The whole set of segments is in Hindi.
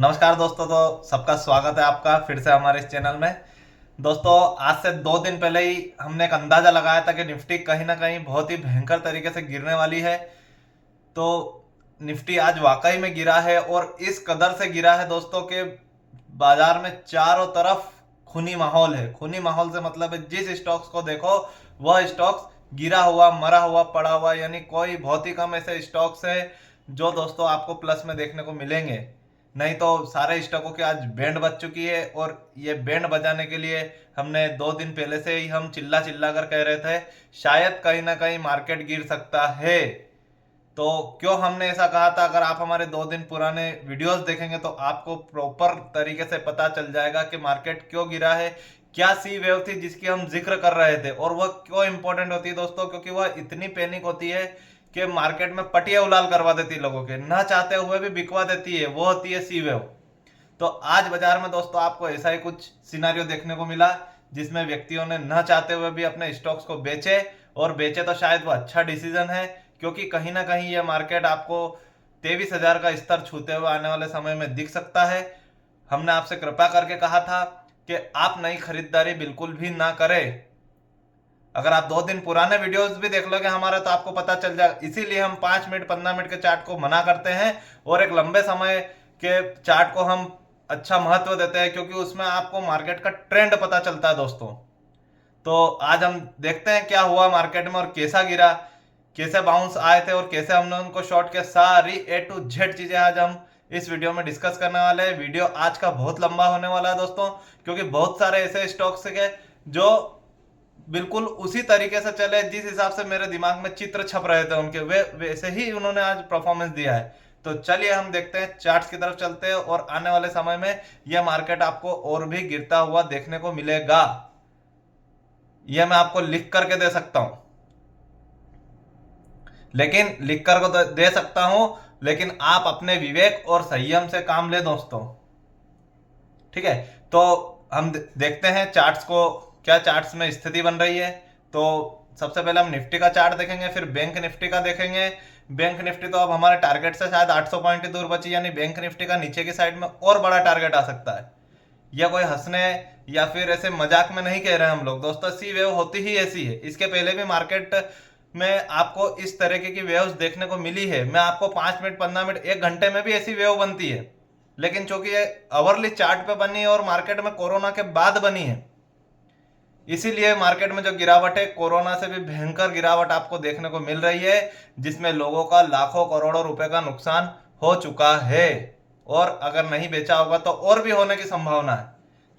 नमस्कार दोस्तों। तो सबका स्वागत है आपका फिर से हमारे इस चैनल में। दोस्तों, आज से 2 दिन पहले ही हमने एक अंदाजा लगाया था कि निफ्टी कहीं ना कहीं बहुत ही भयंकर तरीके से गिरने वाली है। तो निफ्टी आज वाकई में गिरा है और इस कदर से गिरा है दोस्तों के बाजार में चारों तरफ खूनी माहौल है। खूनी माहौल से मतलब है जिस स्टॉक्स को देखो वह स्टॉक्स गिरा हुआ, मरा हुआ, पड़ा हुआ, यानी कोई बहुत ही कम ऐसे स्टॉक्स है जो दोस्तों आपको प्लस में देखने को मिलेंगे। नहीं तो सारे स्टॉकों की आज बैंड बज चुकी है और ये बैंड बजाने के लिए हमने 2 दिन पहले से ही हम चिल्ला चिल्ला कर कह रहे थे शायद कहीं ना कहीं मार्केट गिर सकता है। तो क्यों हमने ऐसा कहा था, अगर आप हमारे 2 दिन पुराने वीडियोस देखेंगे तो आपको प्रॉपर तरीके से पता चल जाएगा कि मार्केट क्यों गिरा है, क्या सी वेव थी जिसकी हम जिक्र कर रहे थे और वह क्यों इंपॉर्टेंट होती है दोस्तों, क्योंकि वह इतनी पैनिक होती है कि मार्केट में पटिया उलाल करवा देती है, लोगों के न चाहते हुए भी बिकवा देती है। वो होती है सी वेव। तो आज बाजार में दोस्तों आपको ऐसा ही कुछ सिनारियो देखने को मिला जिसमें व्यक्तियों ने न चाहते हुए भी अपने स्टॉक्स को बेचे, और बेचे तो शायद वो अच्छा डिसीजन है, क्योंकि कहीं ना कहीं ये मार्केट आपको 23,000 का स्तर छूते हुए आने वाले समय में दिख सकता है। हमने आपसे कृपा करके कहा था कि आप नई खरीदारी बिल्कुल भी ना करें। अगर आप 2 दिन पुराने वीडियोस भी देख लोगे हमारा तो आपको पता चल जाएगा। इसीलिए हम 5 मिनट 15 मिनट के चार्ट को मना करते हैं और एक लंबे समय के चार्ट को हम अच्छा महत्व देते हैं, क्योंकि उसमें आपको मार्केट का ट्रेंड पता चलता है दोस्तों। तो आज हम देखते हैं क्या हुआ मार्केट में और कैसा गिरा, कैसे बाउंस आए थे और कैसे हमने उनको शॉर्ट के सारी ए टू जेड चीजें आज हम इस वीडियो में डिस्कस करने वाले हैं। वीडियो आज का बहुत लंबा होने वाला है दोस्तों, क्योंकि बहुत सारे ऐसे स्टॉक्स है जो बिल्कुल उसी तरीके से चले जिस हिसाब से मेरे दिमाग में चित्र छप रहे थे उनके, वे वैसे ही उन्होंने आज परफॉर्मेंस दिया है। तो चलिए हम देखते हैं, चार्ट्स की तरफ चलते हैं और आने वाले समय में यह मार्केट आपको और भी गिरता हुआ देखने को मिलेगा। यह मैं आपको लिख करके दे सकता हूं, लेकिन लिख कर को दे सकता हूं, लेकिन आप अपने विवेक और संयम से काम ले दोस्तों। ठीक है, तो हम देखते हैं चार्ट्स को, क्या चार्ट्स में स्थिति बन रही है। तो सबसे पहले हम निफ्टी का चार्ट देखेंगे, फिर बैंक निफ्टी का देखेंगे। बैंक निफ्टी तो अब हमारे टारगेट से शायद 800 पॉइंट दूर बची, यानी बैंक निफ्टी का नीचे की साइड में और बड़ा टारगेट आ सकता है। यह कोई हंसने या फिर ऐसे मजाक में नहीं कह रहे हैं हम लोग दोस्तों, सी वेव होती ही ऐसी है। इसके पहले भी मार्केट में आपको इस तरीके की वेव्स देखने को मिली है। मैं आपको 5 मिनट 15 मिनट 1 घंटे में भी ऐसी वेव बनती है, लेकिन चूंकि ये अवरली चार्ट पे बनी है और मार्केट में कोरोना के बाद बनी है, इसीलिए मार्केट में जो गिरावट है कोरोना से भी भयंकर गिरावट आपको देखने को मिल रही है, जिसमें लोगों का लाखों करोड़ों रुपए का नुकसान हो चुका है और अगर नहीं बेचा होगा तो और भी होने की संभावना है।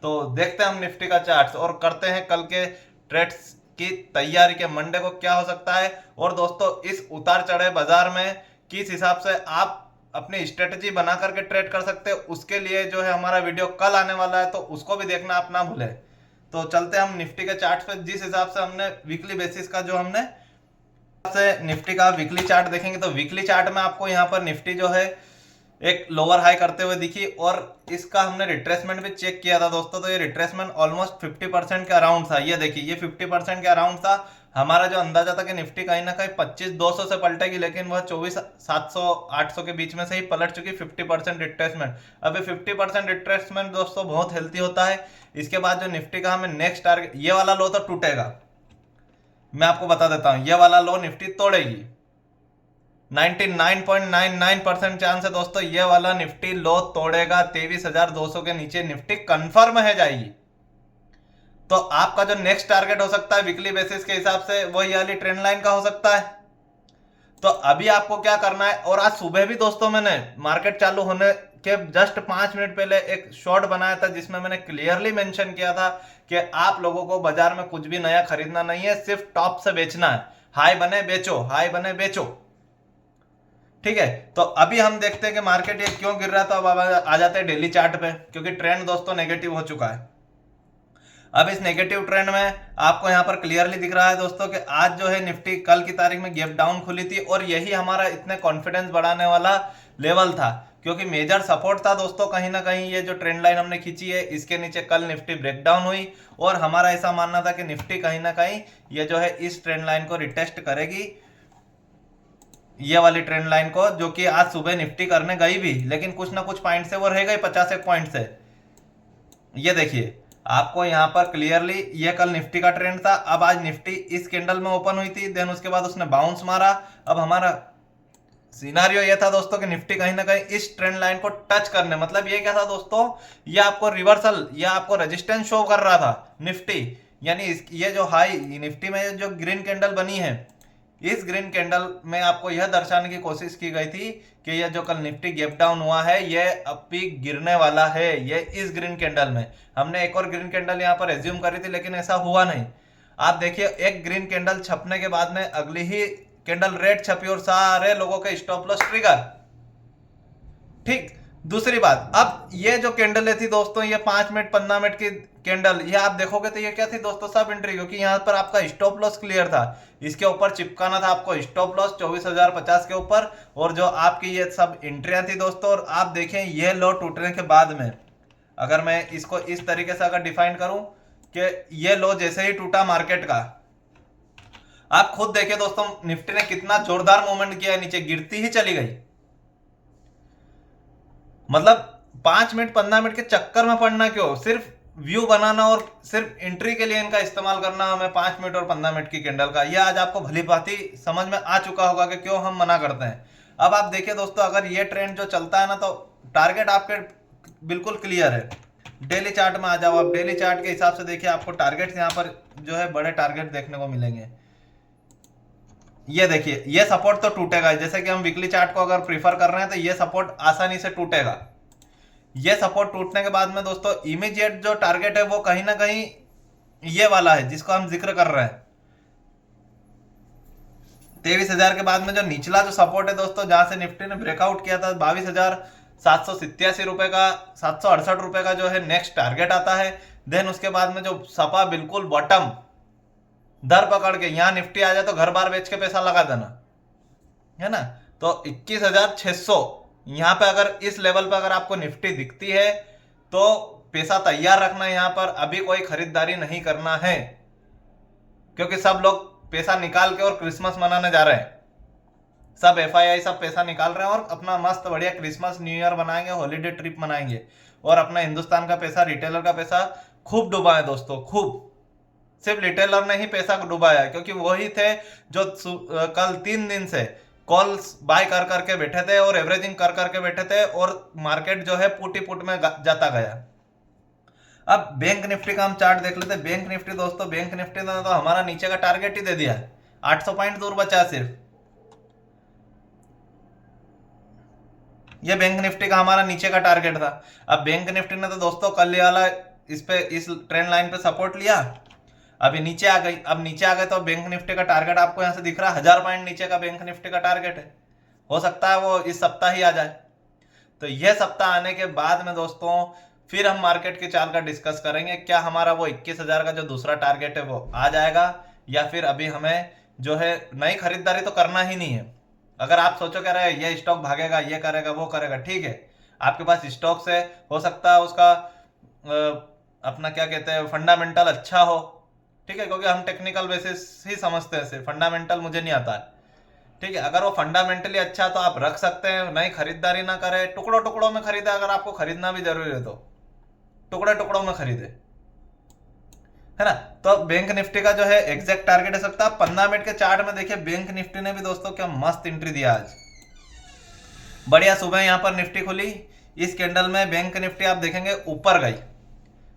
तो देखते हैं हम निफ्टी का चार्ट और करते हैं कल के ट्रेड्स की तैयारी के मंडे को क्या हो सकता है। और दोस्तों, इस उतार चढ़े बाजार में किस हिसाब से आप अपनी स्ट्रेटजी बना करके ट्रेड कर सकते हैं, उसके लिए जो है हमारा वीडियो कल आने वाला है, तो उसको भी देखना आप ना भूलें। तो चलते हम निफ्टी के चार्ट पे, जिस हिसाब से हमने वीकली बेसिस का जो हमने से निफ्टी का वीकली चार्ट देखेंगे तो वीकली चार्ट में आपको यहाँ पर निफ्टी जो है एक लोअर हाई करते हुए दिखी और इसका हमने रिट्रेसमेंट भी चेक किया था दोस्तों। तो ये रिट्रेसमेंट ऑलमोस्ट 50% के अराउंड था। ये देखिए, ये 50% के अराउंड था। हमारा जो अंदाजा था कि निफ्टी कहीं ना कहीं 25,200 से पलटेगी, लेकिन वह 24,700 800 के बीच में से ही पलट चुकी। 50% रिट्रेसमेंट, अभी 50% रिट्रेसमेंट दोस्तों बहुत हेल्थी होता है। इसके बाद जो निफ्टी का हमें नेक्स्ट टारगेट, ये वाला लो तो टूटेगा, मैं आपको बता देता हूं, ये वाला लो निफ्टी तोड़ेगी। 99.99% चांस है दोस्तों ये वाला निफ्टी लो तोड़ेगा। 23,200 के नीचे निफ्टी कंफर्म है जाएगी। तो आपका जो नेक्स्ट टारगेट हो सकता है वीकली बेसिस के हिसाब से वही वाली ट्रेंड लाइन का हो सकता है। तो अभी आपको क्या करना है, और आज सुबह भी दोस्तों मैंने मार्केट चालू होने के जस्ट 5 मिनट पहले एक शॉर्ट बनाया था जिसमें मैंने क्लियरली मेंशन किया था कि आप लोगों को बाजार में कुछ भी नया खरीदना नहीं है, सिर्फ टॉप से बेचना है। हाई बने बेचो, हाई बने बेचो। ठीक है, तो अभी हम देखते हैं कि मार्केट ये क्यों गिर रहा था। अब आ जाते हैं डेली चार्ट पे, क्योंकि ट्रेंड दोस्तों नेगेटिव हो चुका है। अब इस नेगेटिव ट्रेंड में आपको यहां पर क्लियरली दिख रहा है दोस्तों कि आज जो है निफ्टी कल की तारीख में गैप डाउन खुली थी और यही हमारा इतने कॉन्फिडेंस बढ़ाने वाला लेवल था, क्योंकि मेजर सपोर्ट था दोस्तों। कहीं ना कहीं ये जो ट्रेंड लाइन हमने खींची है इसके नीचे कल निफ्टी ब्रेकडाउन हुई और हमारा ऐसा मानना था कि निफ्टी कहीं ना कहीं ये जो है इस ट्रेंड लाइन को रिटेस्ट करेगी। ये वाली ट्रेंड लाइन को, जो कि आज सुबह निफ्टी करने गई भी, लेकिन कुछ ना कुछ पॉइंट से वो रह गई, 50 पॉइंट से। ये देखिए आपको यहाँ पर क्लियरली, ये कल निफ्टी का ट्रेंड था। अब आज निफ्टी इस कैंडल में ओपन हुई थी, देन उसके बाद उसने बाउंस मारा। अब हमारा सिनारियो ये था दोस्तों कि निफ्टी कहीं ना कहीं इस ट्रेंड लाइन को टच करने, मतलब ये क्या था दोस्तों, ये आपको रिवर्सल या आपको रेजिस्टेंस शो कर रहा था निफ्टी। यानी ये जो हाई निफ्टी में जो ग्रीन कैंडल बनी है, इस ग्रीन कैंडल में आपको यह दर्शाने की कोशिश की गई थी कि यह जो कल निफ्टी गैप डाउन हुआ है, ये अब भी गिरने वाला है। ये इस ग्रीन कैंडल में हमने एक और ग्रीन कैंडल यहाँ पर एज्यूम करी थी, लेकिन ऐसा हुआ नहीं। आप देखिए एक ग्रीन कैंडल छपने के बाद में अगली ही कैंडल रेड छपी और सारे लोगों के स्टॉप लॉस ट्रिगर। ठीक, दूसरी बात, अब ये जो कैंडल थी दोस्तों, ये 5 मिनट 15 मिनट की कैंडल, ये आप देखोगे तो ये क्या थी दोस्तों, सब एंट्री, क्योंकि यहाँ पर आपका स्टॉप लॉस क्लियर था। इसके ऊपर चिपकाना था आपको स्टॉप लॉस 24,050 के ऊपर, और जो आपकी ये सब एंट्रियां थी दोस्तों। और आप देखें ये लो टूटने के बाद में, अगर मैं इसको इस तरीके से अगर डिफाइन करूं कि ये लो जैसे ही टूटा मार्केट का, आप खुद देखिए दोस्तों निफ्टी ने कितना जोरदार मूवमेंट किया, नीचे गिरती ही चली गई। मतलब 5 मिनट 15 मिनट के चक्कर में पड़ना क्यों, सिर्फ व्यू बनाना और सिर्फ एंट्री के लिए इनका इस्तेमाल करना हमें 5 मिनट और 15 मिनट की कैंडल का। यह आज आपको भली भांति समझ में आ चुका होगा कि क्यों हम मना करते हैं। अब आप देखिए दोस्तों, अगर ये ट्रेंड जो चलता है ना, तो टारगेट आपके बिल्कुल क्लियर है। डेली चार्ट में आ जाओ आप, डेली चार्ट के हिसाब से देखिए, आपको टारगेट यहाँ पर जो है बड़े टारगेट देखने को मिलेंगे। ये देखिए ये सपोर्ट तो टूटेगा, जैसे कि हम वीकली चार्ट को अगर प्रीफर कर रहे हैं तो ये सपोर्ट आसानी से टूटेगा। ये सपोर्ट टूटने के बाद में दोस्तों इमीडिएट जो टारगेट है वो कहीं ना कहीं ये वाला है जिसको हम जिक्र कर रहे हैं। 23,000 के बाद में जो निचला जो सपोर्ट है दोस्तों, जहां से निफ्टी ने ब्रेकआउट किया था, 22,787 रुपए का, 768 रुपए का जो है नेक्स्ट टारगेट आता है। देन उसके बाद में जो सपा बिल्कुल बॉटम दर पकड़ के यहां निफ्टी आ जाए तो घर बार बेच के पैसा लगा देना, है ना। तो 21,600 यहां पे अगर इस लेवल पे अगर आपको निफ्टी दिखती है तो पैसा तैयार रखना है। यहां पर अभी कोई खरीदारी नहीं करना है, क्योंकि सब लोग पैसा निकाल के और क्रिसमस मनाने जा रहे हैं। सब एफआईआई सब पैसा निकाल रहे हैं और अपना मस्त बढ़िया क्रिसमस न्यू ईयर मनाएंगे, हॉलीडे ट्रिप मनाएंगे, और अपना हिंदुस्तान का पैसा, रिटेलर का पैसा खूब डुबा है दोस्तों, खूब। सिर्फ रिटेलर ने ही पैसा डुबाया, क्योंकि वही थे जो कल 3 दिन से कॉल्स बाय कर करके बैठे थे और एवरेजिंग कर करके बैठे थे, और मार्केट जो है पुट ही पुट में जाता गया। अब बैंक निफ्टी का हम चार्ट देख लेते हैं। बैंक निफ्टी दोस्तों, बैंक निफ्टी ने तो हमारा नीचे का टारगेट ही दे दिया है, 800 पॉइंट दूर बचा है सिर्फ। ये बैंक निफ्टी का हमारा नीचे का टारगेट था। अब बैंक निफ्टी ने तो दोस्तों कल वाला इस ट्रेंड लाइन पे सपोर्ट लिया, अभी नीचे आ गई। अब नीचे आ गए तो बैंक निफ्टी का टारगेट आपको यहां से दिख रहा है, 1000 पॉइंट नीचे का बैंक निफ्टी का टारगेट है। हो सकता है वो इस सप्ताह ही आ जाए। तो यह सप्ताह आने के बाद में दोस्तों फिर हम मार्केट की चाल का डिस्कस करेंगे, क्या हमारा वो 21,000 का जो दूसरा टारगेट है वो आ जाएगा, या फिर अभी हमें जो है नई खरीदारी तो करना ही नहीं है। अगर आप सोचो कह रहे ये स्टॉक भागेगा, ये करेगा, वो करेगा, ठीक है, आपके पास स्टॉक से हो सकता है उसका अपना क्या कहते हैं फंडामेंटल अच्छा हो, ठीक है, क्योंकि हम टेक्निकल बेसिस ही समझते हैं, फंडामेंटल मुझे नहीं आता है, ठीक है। अगर वो फंडामेंटली अच्छा तो आप रख सकते हैं, नई खरीदारी ना करें, टुकड़ों टुकड़ों में खरीदे। अगर आपको खरीदना भी जरूरी है तो टुकड़े टुकड़ों में खरीदे, है ना। तो बैंक निफ्टी का जो है एग्जैक्ट टारगेट है सकता है। 15 मिनट के चार्ट में देखिए बैंक निफ्टी ने भी दोस्तों क्या मस्त एंट्री दिया आज, बढ़िया। सुबह यहां पर निफ्टी खुली, इस कैंडल में बैंक निफ्टी आप देखेंगे ऊपर गई।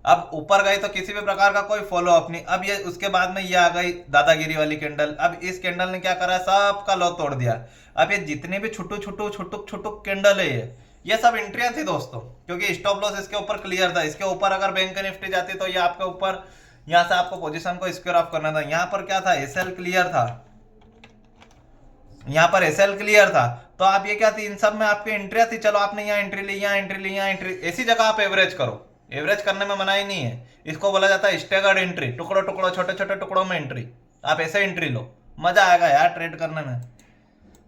अब ऊपर गई तो किसी भी प्रकार का कोई फॉलो अप नहीं। अब ये उसके बाद में ये आ गई दादागिरी वाली कैंडल। अब इस कैंडल ने क्या करा, सबका लो तोड़ दिया। अब ये जितने भी छोटू छोटू छुटुक छुटुक कैंडल है, ये सब एंट्रियां थी दोस्तों, क्योंकि स्टॉप लॉस इसके ऊपर क्लियर था। इसके ऊपर अगर बैंक निफ्टी जाती तो ये आपके ऊपर यहां से आपको पोजीशन को स्क्वायर ऑफ करना था। यहां पर क्या था, एसएल क्लियर था, यहां पर एसएल क्लियर था। तो आप ये क्या थी, इन सब में आपकी एंट्रियां थी। चलो आपने यहाँ एंट्री ली, यहाँ एंट्री ली, यहाँ एंट्री, ऐसी जगह आप एवरेज करो। एवरेज करने में मनाही नहीं है, इसको बोला जाता है स्टेगर्ड एंट्री, टुकड़ों टुकड़ों छोटे छोटे टुकड़ों में एंट्री। आप ऐसे एंट्री लो, मजा आएगा यार ट्रेड करने में।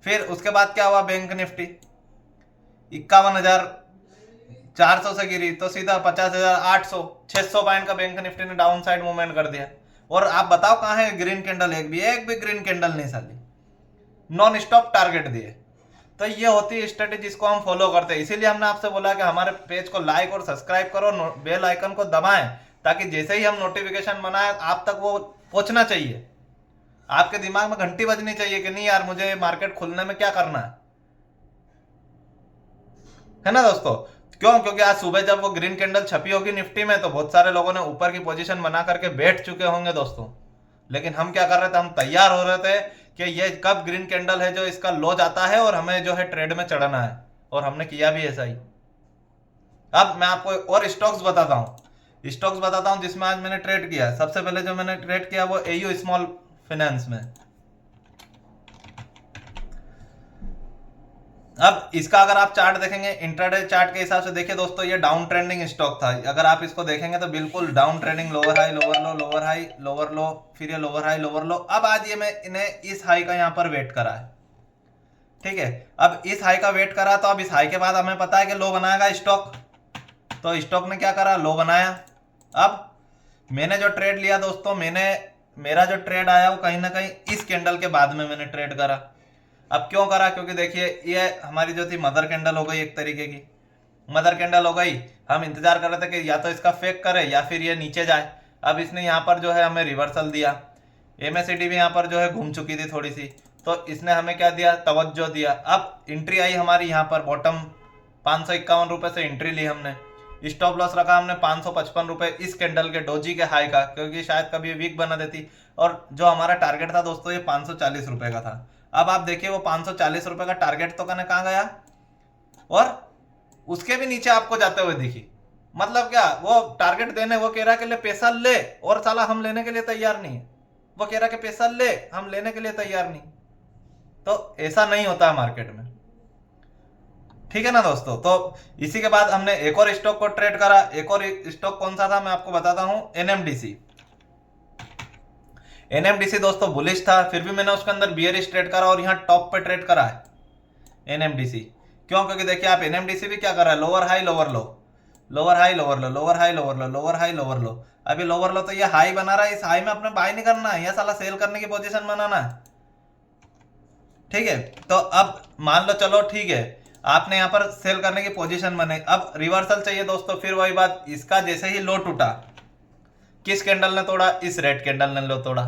फिर उसके बाद क्या हुआ, बैंक निफ्टी 51,400 से गिरी तो सीधा 50,800, 600 पॉइंट का बैंक निफ्टी ने डाउन साइड मूवमेंट कर दिया। और आप बताओ कहाँ है ग्रीन कैंडल, एक भी ग्रीन कैंडल नहीं साली। नॉन स्टॉप टारगेट दिए। तो ये होती है स्ट्रेटेजी जिसको हम फॉलो करते हैं। इसीलिए हमने आपसे बोला कि हमारे पेज को लाइक और सब्सक्राइब करो, बेल आइकन को दबाएं, ताकि जैसे ही हम नोटिफिकेशन बनाए आप तक वो पहुंचना चाहिए। आपके दिमाग में घंटी बजनी चाहिए कि नहीं यार मुझे मार्केट खुलने में क्या करना है ना दोस्तों। क्यों? क्योंकि आज सुबह जब वो ग्रीन कैंडल छपी होगी निफ्टी में तो बहुत सारे लोगों ने ऊपर की पोजीशन बना करके बैठ चुके होंगे दोस्तों। लेकिन हम क्या कर रहे थे, हम तैयार हो रहे थे कि ये कब ग्रीन कैंडल है जो इसका लो जाता है और हमें जो है ट्रेड में चढ़ना है, और हमने किया भी ऐसा ही। अब मैं आपको और स्टॉक्स बताता हूं जिसमें आज मैंने ट्रेड किया। सबसे पहले जो मैंने ट्रेड किया वो एयू स्मॉल फाइनेंस में। अब इसका अगर आप चार्ट देखेंगे, इंट्राडे चार्ट के हिसाब से देखिए दोस्तों, ये डाउन ट्रेंडिंग स्टॉक था। अगर आप इसको देखेंगे तो बिल्कुल down trending, lower high lower लो, लोअर हाई लोअर लो, फिर ये लोअर हाई लोअर लो। अब आज ये मैं इन्हें इस हाई का यहाँ पर वेट करा है, ठीक है। अब इस हाई का वेट करा तो अब इस हाई के बाद हमें पता है कि लो बनाएगा स्टॉक, तो स्टॉक ने क्या करा, लो बनाया। अब मैंने जो ट्रेड लिया दोस्तों, मेरा जो ट्रेड आया वो कहीं ना कहीं इस कैंडल के बाद में मैंने ट्रेड करा। अब क्यों करा? क्योंकि देखिए ये हमारी जो थी मदर कैंडल हो गई, एक तरीके की मदर कैंडल हो गई। हम इंतजार कर रहे थे कि या तो इसका फेक करे या फिर ये नीचे जाए। अब इसने यहाँ पर जो है हमें रिवर्सल दिया। एमएससीडी भी यहाँ पर जो है घूम चुकी थी थोड़ी सी, तो इसने हमें क्या दिया, तवज्जो दिया। अब एंट्री आई हमारी यहाँ पर बॉटम 551 रुपए से एंट्री ली हमने। स्टॉप लॉस रखा हमने 555 रुपए इस कैंडल के डोजी के हाई का, क्योंकि शायद कभी वीक बना देती। और जो हमारा टारगेट था दोस्तों ये 540 रुपए का था। अब आप देखिए वो 540 रुपए का टारगेट तो कहाँ गया, और उसके भी नीचे आपको जाते हुए दिखी। मतलब क्या, वो टारगेट देने वो कह रहा है कि पैसा ले, और साला हम लेने के लिए तैयार नहीं है। वो कह रहा है कि पैसा ले, हम लेने के लिए तैयार नहीं। तो ऐसा नहीं होता है मार्केट में, ठीक है ना दोस्तों। तो इसी के बाद हमने एक और स्टॉक को ट्रेड करा। एक और स्टॉक कौन सा था मैं आपको बताता हूं, एनएमडीसी। एनएमडीसी दोस्तों बुलिश था, फिर भी मैंने उसके अंदर बियरिश ट्रेड करा और यहाँ टॉप पे ट्रेड करा है एनएमडीसी। क्यों? क्योंकि देखिए आप एनएमडीसी भी क्या कर रहा है, लोअर हाई लोअर लो, लोअर हाई लोअर लो, लोअर हाई लोअर लो, लोअर हाई लोअर लो। अभी लोअर लो तो ये हाई बना रहा है, इस हाई में अपने बाय नहीं करना है, यह साला सेल करने की पोजीशन बनाना है, ठीक है। तो अब मान लो, चलो ठीक है, आपने यहाँ पर सेल करने की पोजीशन बने। अब रिवर्सल चाहिए दोस्तों, फिर वही बात, इसका जैसे ही लो टूटा, किस कैंडल ने तोड़ा, इस रेड कैंडल ने लो तोड़ा,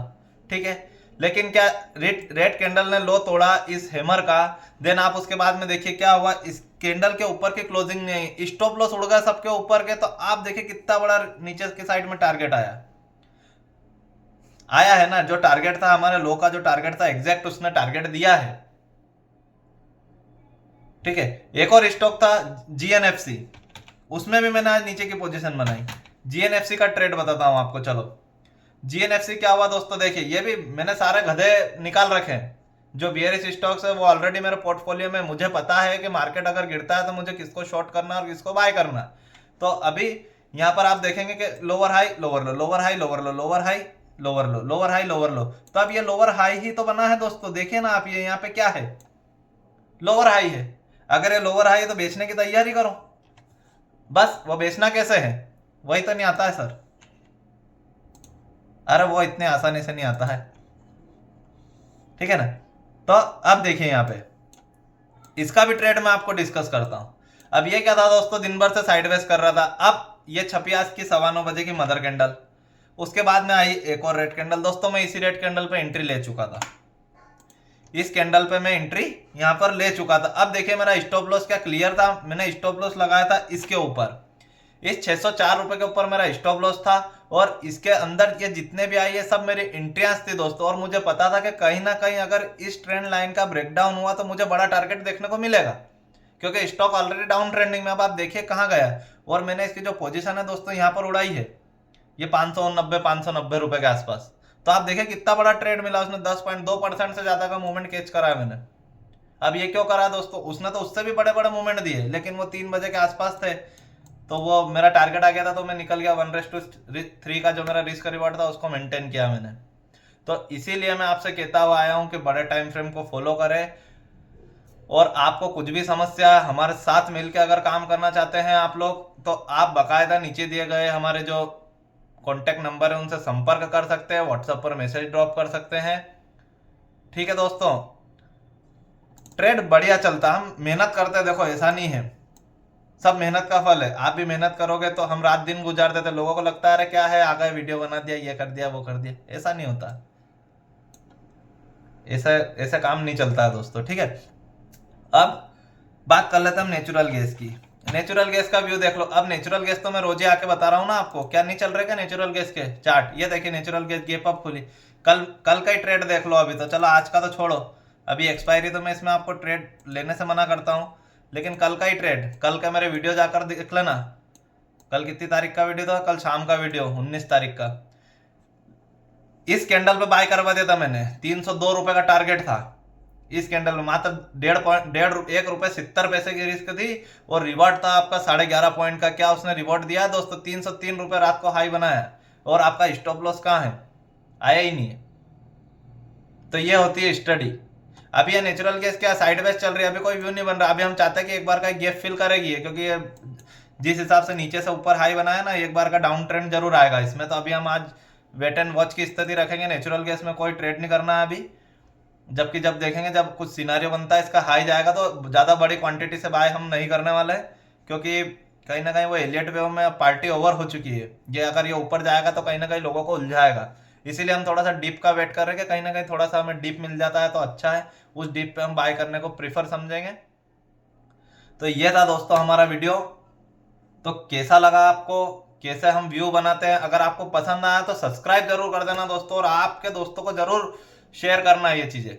ठीक है। लेकिन क्या रेड कैंडल ने लो तोड़ा इस हैमर का, देन आप उसके बाद में देखिए क्या हुआ, इस कैंडल के ऊपर की क्लोजिंग नहीं, स्टॉप लॉस उड़ गया सबके ऊपर के। तो आप देखिए कितना बड़ा नीचे की साइड में टारगेट आया है ना। जो टारगेट था हमारे लो का, जो टारगेट था एग्जैक्ट उसने टारगेट दिया है, ठीक है। एक और स्टॉक था जीएनएफसी, उसमें भी मैंने आज नीचे की पोजीशन बनाई। जीएनएफसी का ट्रेड बताता हूं आपको, चलो। जीएनएफसी क्या हुआ दोस्तों, देखिए ये भी मैंने सारे गधे निकाल रखे हैं। जो बियरिश स्टॉक्स है वो ऑलरेडी मेरे पोर्टफोलियो में, मुझे पता है कि मार्केट अगर गिरता है तो मुझे किसको शॉर्ट करना और किसको बाय करना। तो अभी यहाँ पर आप देखेंगे कि लोअर हाई लोअर लो, लोअर हाई लोअर लो, लोअर हाई लोअर लो, लोअर हाई लोअर लो। तो अब ये लोअर हाई ही तो बना है दोस्तों, देखिए ना आप, ये यहाँ पे क्या है, लोअर हाई है। अगर ये लोअर हाई है तो बेचने की तैयारी करो। बस वो बेचना कैसे है, वही तो नहीं आता है सर। अरे वो इतने आसानी से नहीं आता है, ठीक है ना। तो अब देखिए यहाँ पे इसका भी ट्रेड मैं आपको डिस्कस करता हूं। अब ये क्या था दोस्तों, दिन भर से साइडवेज कर रहा था। अब ये छपी आज की 9:15 की मदर कैंडल, उसके बाद में आई एक और रेड कैंडल। दोस्तों मैं इसी रेड कैंडल पे एंट्री ले चुका था, इस कैंडल पे मैं एंट्री यहां पर ले चुका था। अब देखिए मेरा स्टॉप लॉस क्या क्लियर था, मैंने स्टॉप लॉस लगाया था इसके ऊपर, इस 604 रुपए के ऊपर मेरा स्टॉप लॉस था। और इसके अंदर ये जितने भी आई ये सब मेरी एंट्रियां थी दोस्तों। और मुझे पता था कि कहीं ना कहीं अगर इस ट्रेंड लाइन का ब्रेकडाउन हुआ तो मुझे बड़ा टारगेट देखने को मिलेगा, क्योंकि स्टॉक ऑलरेडी डाउन ट्रेंडिंग में। अब आप देखिए कहाँ गया, और मैंने इसकी जो पोजीशन है दोस्तों यहाँ पर उड़ाई है, ये 590 रुपए के आसपास। तो आप देखिए कितना बड़ा ट्रेड मिला, उसने 10.2% से ज्यादा का मूवमेंट कैच करा है मैंने। अब ये क्यों करा दोस्तों, उसने तो उससे भी बड़े बड़े मूवमेंट दिए, लेकिन वो 3 बजे के आसपास थे तो वो मेरा टारगेट आ गया था, तो मैं निकल गया। 1:3 का जो मेरा रिस्क रिवॉर्ड था उसको मेंटेन किया मैंने। तो इसीलिए मैं आपसे कहता हुआ आया हूं कि बड़े टाइम फ्रेम को फॉलो करें। और आपको कुछ भी समस्या, हमारे साथ मिलकर अगर काम करना चाहते हैं आप लोग, तो आप बाकायदा नीचे दिए गए हमारे जो कॉन्टेक्ट नंबर है उनसे संपर्क कर सकते हैं, व्हाट्सएप पर मैसेज ड्रॉप कर सकते हैं, ठीक है दोस्तों। ट्रेड बढ़िया चलता, हम मेहनत करते हैं, देखो ऐसा नहीं है, सब मेहनत का फल है। आप भी मेहनत करोगे तो हम रात दिन गुजार देते, लोगों को लगता है अरे क्या है, आ गए वीडियो बना दिया, ये कर दिया वो कर दिया, ऐसा नहीं होता, ऐसा ऐसा काम नहीं चलता है दोस्तों, ठीक है। अब बात कर लेते हैं हम नेचुरल गैस की। नेचुरल गैस का व्यू देख लो। अब नेचुरल गैस तो मैं रोज ही आके बता रहा हूँ ना आपको, क्या नहीं चल रहा है क्या नेचुरल गैस के चार्ट। ये देखिए नेचुरल गैस गैप अप खुली, कल कल का ही ट्रेड देख लो अभी तो। चलो आज का तो छोड़ो, अभी एक्सपायरी तो मैं इसमें आपको ट्रेड लेने से मना करता हूँ, लेकिन कल का ही ट्रेड, कल का मेरे वीडियो जाकर देख लेना। कल कितनी तारीख का वीडियो था, कल शाम का वीडियो 19 तारीख का। इस कैंडल पे बाय करवा दिया था मैंने, 302 रुपए का टारगेट था इस कैंडल में, मात्र 1.70 पैसे की रिस्क थी और रिवॉर्ड था आपका 11.5 पॉइंट का। क्या उसने रिवॉर्ड दिया दोस्तों, 303 रुपए रात को हाई बनाया, और आपका स्टॉप लॉस कहाँ है, आया ही नहीं है। तो ये होती है स्टडी। अभी ये नेचुरल गैस क्या साइडवेज चल रही है, अभी कोई व्यू नहीं बन रहा। अभी हम चाहते हैं कि एक बार का गैप फिल करेगी, क्योंकि ये जिस हिसाब से नीचे से ऊपर हाई बनाया ना, एक बार का डाउन ट्रेंड जरूर आएगा इसमें। तो अभी हम आज वेट एंड वॉच की स्थिति रखेंगे, नेचुरल गैस में कोई ट्रेड नहीं करना है अभी। जबकि जब देखेंगे, जब कुछ सिनारियो बनता है इसका हाई जाएगा, तो ज़्यादा बड़ी क्वांटिटी से बाय हम नहीं करने वाले हैं, क्योंकि कहीं ना कहीं वो एलियट वेव में पार्टी ओवर हो चुकी है। ये अगर ये ऊपर जाएगा तो कहीं ना कहीं लोगों को उलझाएगा, इसीलिए हम थोड़ा सा डीप का वेट कर रहे हैं कि कहीं ना कहीं थोड़ा सा हमें डीप मिल जाता है तो अच्छा है, उस डीप पे हम बाय करने को प्रीफर समझेंगे। तो ये था दोस्तों हमारा वीडियो। तो कैसा लगा आपको, कैसे हम व्यू बनाते हैं, अगर आपको पसंद आया तो सब्सक्राइब जरूर कर देना दोस्तों, और आपके दोस्तों को जरूर शेयर करना ये चीजें।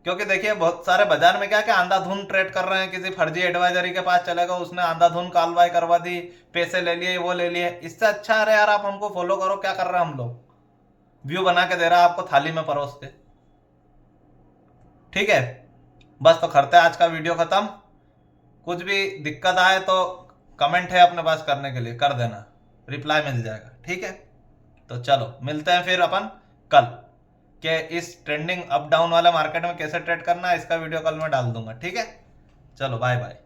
क्योंकि देखिए बहुत सारे बाजार में क्या क्या अंधाधुन ट्रेड कर रहे हैं, किसी फर्जी एडवाइजरी के पास चले गए, उसने अंधाधुन कालवाई करवा दी, पैसे ले लिए, वो ले लिए। इससे अच्छा है यार आप हमको फॉलो करो, क्या कर रहे हैं हम लोग, व्यू बना के दे रहा है आपको थाली में परोस के, ठीक है। बस तो करते हैं आज का वीडियो खत्म। कुछ भी दिक्कत आए तो कमेंट है अपने पास करने के लिए, कर देना, रिप्लाई मिल जाएगा, ठीक है। तो चलो मिलते हैं फिर अपन कल, कि इस ट्रेंडिंग अप डाउन वाले मार्केट में कैसे ट्रेड करना है, इसका वीडियो कल मैं डाल दूंगा, ठीक है। चलो बाय बाय।